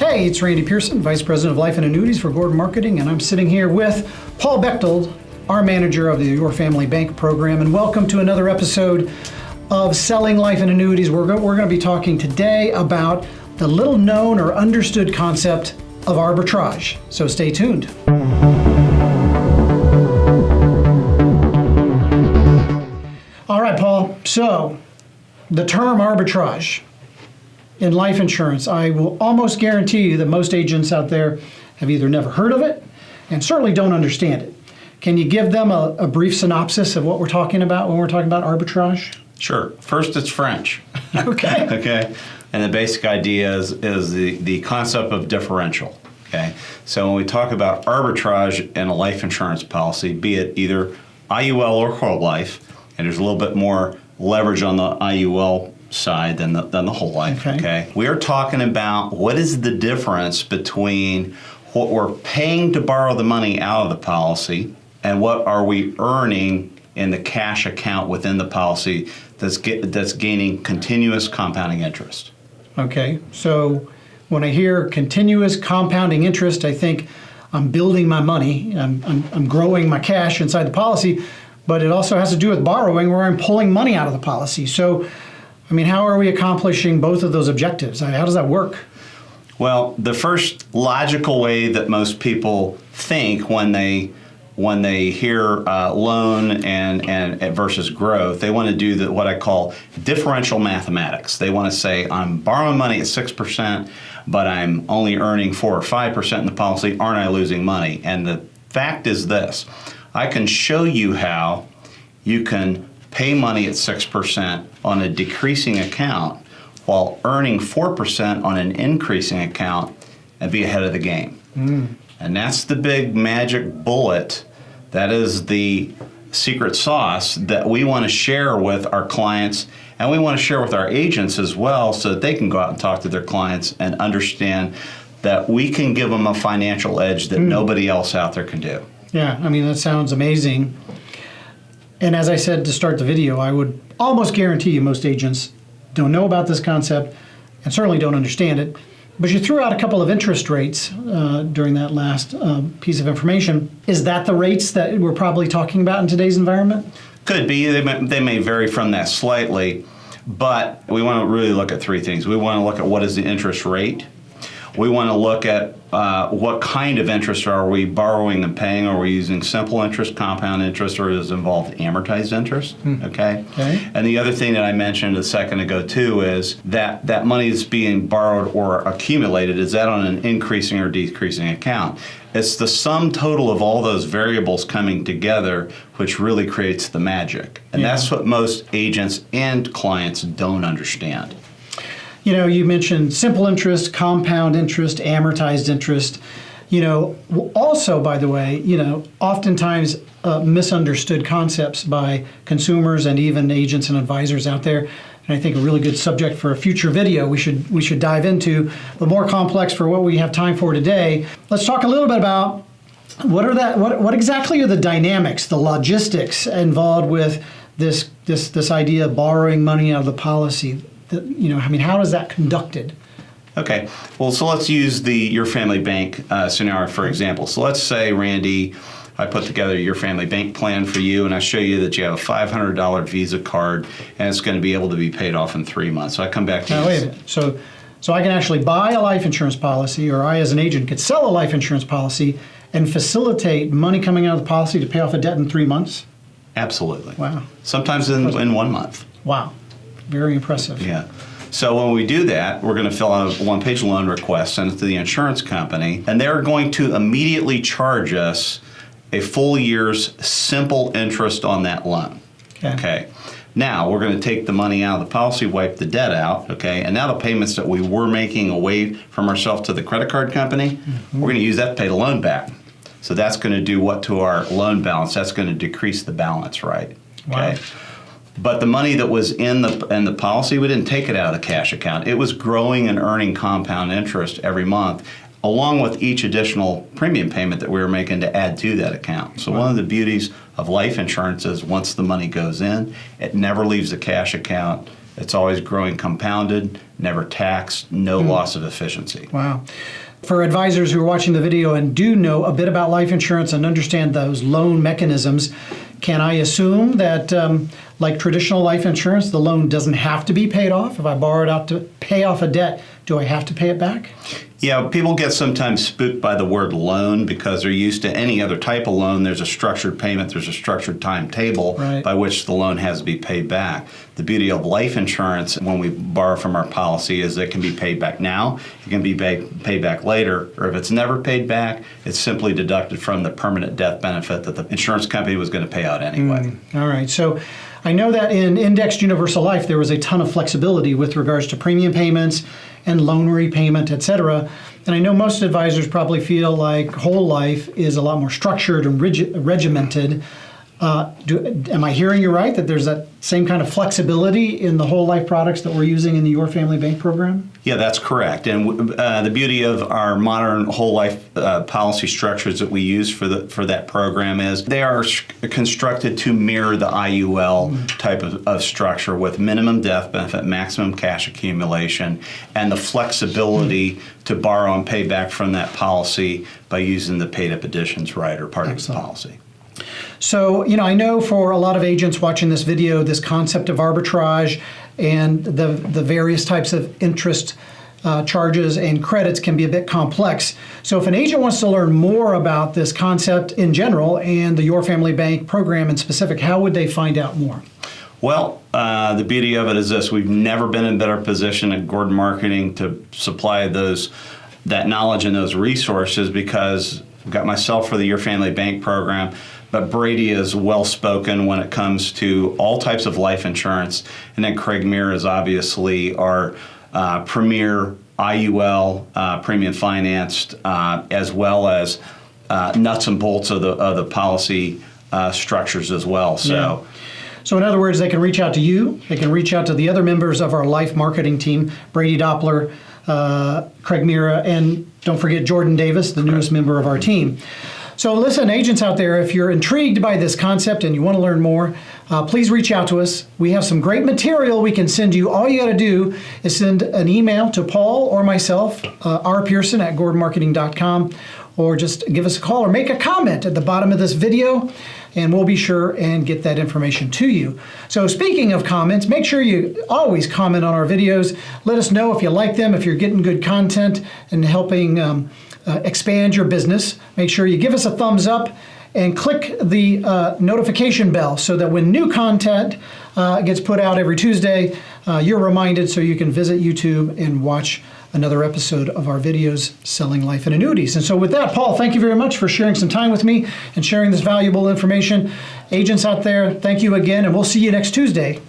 Hey, it's Randy Pierson, Vice President of Life and Annuities for Gordon Marketing, and I'm sitting here with Paul Bechtold, our manager of the Your Family Bank program, and welcome to another episode of Selling Life and Annuities. We're going to be talking today about the little known or understood concept of arbitrage, so stay tuned. All right, Paul, so the term arbitrage in life insurance, I will almost guarantee you that most agents out there have either never heard of it and certainly don't understand it. Can you give them a brief synopsis of what we're talking about when we're talking about arbitrage? Sure. First, it's French. Okay. Okay. And the basic idea is the concept of differential. Okay. So when we talk about arbitrage in a life insurance policy, be it either IUL or whole life, and there's a little bit more leverage on the IUL side than the whole life. Okay. We are talking about what is the difference between what we're paying to borrow the money out of the policy and what are we earning in the cash account within the policy that's gaining continuous compounding interest. Okay. So when I hear continuous compounding interest, I think I'm building my money, I'm growing my cash inside the policy, but it also has to do with borrowing where I'm pulling money out of the policy. So I mean, how are we accomplishing both of those objectives? How does that work? Well, the first logical way that most people think when they hear loan and versus growth, they want to do what I call differential mathematics. They want to say, I'm borrowing money at 6%, but I'm only earning 4 or 5% in the policy. Aren't I losing money? And the fact is this: I can show you how you can pay money at 6% on a decreasing account while earning 4% on an increasing account and be ahead of the game. And that's the big magic bullet. That is the secret sauce that we want to share with our clients, and we want to share with our agents as well, so that they can go out and talk to their clients and understand that we can give them a financial edge that nobody else out there can do. Yeah, I mean, that sounds amazing. And as I said to start the video, I would almost guarantee you most agents don't know about this concept and certainly don't understand it. But you threw out a couple of interest rates during that last piece of information. Is that the rates that we're probably talking about in today's environment? Could be. They may vary from that slightly, but we want to really look at three things. We want to look at what is the interest rate. We want to look at what kind of interest are we borrowing and paying. Are we using simple interest, compound interest, or does it involve amortized interest? Okay. And the other thing that I mentioned a second ago too is that money that's being borrowed or accumulated, is that on an increasing or decreasing account? It's the sum total of all those variables coming together which really creates the magic. And that's what most agents and clients don't understand. You know, you mentioned simple interest, compound interest, amortized interest. You know, also, by the way, you know, oftentimes misunderstood concepts by consumers and even agents and advisors out there. And I think a really good subject for a future video we should dive into, but more complex for what we have time for today. Let's talk a little bit about what exactly are the dynamics, the logistics involved with this idea of borrowing money out of the policy. You know, I mean, how is that conducted? Okay, well, so let's use the Your Family Bank scenario for example. So let's say, Randy, I put together your family bank plan for you, and I show you that you have a $500 Visa card, and it's going to be able to be paid off in 3 months. So I come back to you. Now, wait a minute. So I can actually buy a life insurance policy, or I, as an agent, could sell a life insurance policy and facilitate money coming out of the policy to pay off a debt in 3 months? Absolutely. Wow. Sometimes in 1 month. Wow. Very impressive. Yeah. So when we do that, we're going to fill out a one-page loan request, send it to the insurance company, and they're going to immediately charge us a full year's simple interest on that loan. Okay. Now, we're going to take the money out of the policy, wipe the debt out, okay, and now the payments that we were making away from ourselves to the credit card company, we're going to use that to pay the loan back. So that's going to do what to our loan balance? That's going to decrease the balance, right? Okay. Wow. But the money that was in the policy, we didn't take it out of the cash account. It was growing and earning compound interest every month, along with each additional premium payment that we were making to add to that account. So one of the beauties of life insurance is once the money goes in, it never leaves the cash account. It's always growing compounded, never taxed, no loss of efficiency. Wow. For advisors who are watching the video and do know a bit about life insurance and understand those loan mechanisms, can I assume that, like traditional life insurance, the loan doesn't have to be paid off? If I borrowed out to pay off a debt, do I have to pay it back? Yeah, people get sometimes spooked by the word loan because they're used to any other type of loan. There's a structured payment, there's a structured timetable by which the loan has to be paid back. The beauty of life insurance when we borrow from our policy is it can be paid back now, it can be paid back later, or if it's never paid back, it's simply deducted from the permanent death benefit that the insurance company was going to pay out anyway. All right, so I know that in indexed universal life there was a ton of flexibility with regards to premium payments and loan repayment, et cetera. And I know most advisors probably feel like whole life is a lot more structured and regimented. Am I hearing you right, that there's that same kind of flexibility in the whole life products that we're using in the Your Family Bank program? Yeah, that's correct. And the beauty of our modern whole life policy structures that we use for that program is they are constructed to mirror the IUL type of structure with minimum death benefit, maximum cash accumulation, and the flexibility to borrow and pay back from that policy by using the paid up additions rider part of the policy. So, I know for a lot of agents watching this video, this concept of arbitrage and the various types of interest charges and credits can be a bit complex. So if an agent wants to learn more about this concept in general and the Your Family Bank program in specific, how would they find out more? Well, the beauty of it is this. We've never been in a better position at Gordon Marketing to supply that knowledge and those resources because I've got myself for the Your Family Bank program, but Brady is well-spoken when it comes to all types of life insurance. And then Craig Meir is obviously our premier IUL, premium financed, as well as nuts and bolts of the policy structures as well. So in other words, they can reach out to you, they can reach out to the other members of our life marketing team, Brady Doppler, Craig Mira, and don't forget Jordan Davis, the newest member of our team. So listen, agents out there, if you're intrigued by this concept and you want to learn more, please reach out to us. We have some great material we can send you. All you got to do is send an email to Paul or myself, Pierson at gordonmarketing.com, or just give us a call or make a comment at the bottom of this video, and we'll be sure and get that information to you. So speaking of comments, make sure you always comment on our videos. Let us know if you like them, if you're getting good content and helping expand your business. Make sure you give us a thumbs up and click the notification bell so that when new content gets put out every Tuesday, you're reminded so you can visit YouTube and watch another episode of our videos, Selling Life and Annuities. And so with that, Paul, thank you very much for sharing some time with me and sharing this valuable information. Agents out there, thank you again, and we'll see you next Tuesday.